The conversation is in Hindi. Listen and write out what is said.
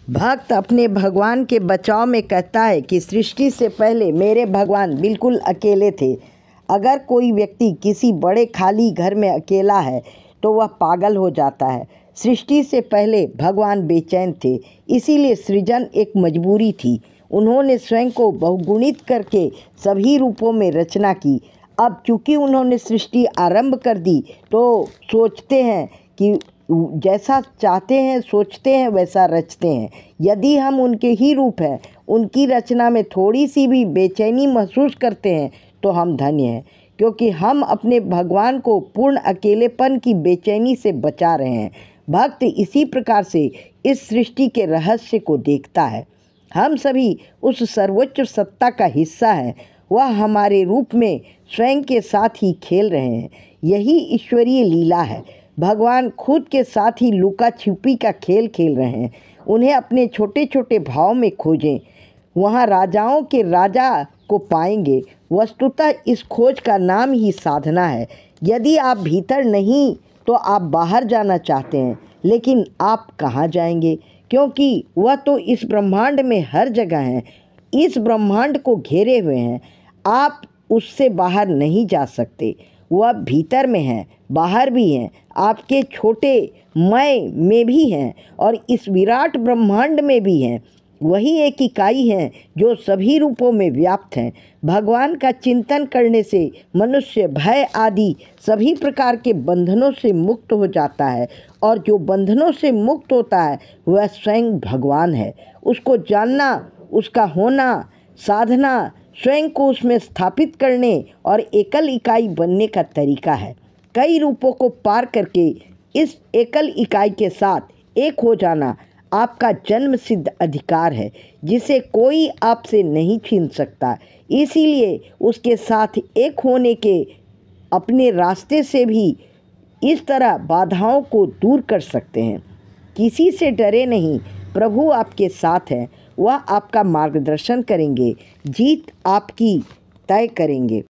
भक्त अपने भगवान के बचाव में कहता है कि सृष्टि से पहले मेरे भगवान बिल्कुल अकेले थे। अगर कोई व्यक्ति किसी बड़े खाली घर में अकेला है तो वह पागल हो जाता है। सृष्टि से पहले भगवान बेचैन थे, इसीलिए सृजन एक मजबूरी थी। उन्होंने स्वयं को बहुगुणित करके सभी रूपों में रचना की। अब चूँकि उन्होंने सृष्टि आरंभ कर दी तो सोचते हैं कि जैसा चाहते हैं सोचते हैं वैसा रचते हैं। यदि हम उनके ही रूप हैं, उनकी रचना में थोड़ी सी भी बेचैनी महसूस करते हैं तो हम धन्य हैं, क्योंकि हम अपने भगवान को पूर्ण अकेलेपन की बेचैनी से बचा रहे हैं। भक्त इसी प्रकार से इस सृष्टि के रहस्य को देखता है। हम सभी उस सर्वोच्च सत्ता का हिस्सा हैं। वह हमारे रूप में स्वयं के साथ ही खेल रहे हैं। यही ईश्वरीय लीला है। भगवान खुद के साथ ही लुका छिपी का खेल खेल रहे हैं। उन्हें अपने छोटे छोटे भाव में खोजें, वहाँ राजाओं के राजा को पाएंगे। वस्तुतः इस खोज का नाम ही साधना है। यदि आप भीतर नहीं तो आप बाहर जाना चाहते हैं, लेकिन आप कहाँ जाएंगे? क्योंकि वह तो इस ब्रह्मांड में हर जगह है, इस ब्रह्मांड को घेरे हुए हैं। आप उससे बाहर नहीं जा सकते। वह भीतर में है, बाहर भी हैं, आपके छोटे मैं में भी हैं और इस विराट ब्रह्मांड में भी हैं। वही एक इकाई है जो सभी रूपों में व्याप्त हैं। भगवान का चिंतन करने से मनुष्य भय आदि सभी प्रकार के बंधनों से मुक्त हो जाता है, और जो बंधनों से मुक्त होता है वह स्वयं भगवान है। उसको जानना, उसका होना, साधना, स्वयं को उसमें स्थापित करने और एकल इकाई बनने का तरीका है। कई रूपों को पार करके इस एकल इकाई के साथ एक हो जाना आपका जन्म सिद्ध अधिकार है, जिसे कोई आपसे नहीं छीन सकता। इसीलिए उसके साथ एक होने के अपने रास्ते से भी इस तरह बाधाओं को दूर कर सकते हैं। किसी से डरे नहीं, प्रभु आपके साथ हैं। वह आपका मार्गदर्शन करेंगे, जीत आपकी तय करेंगे।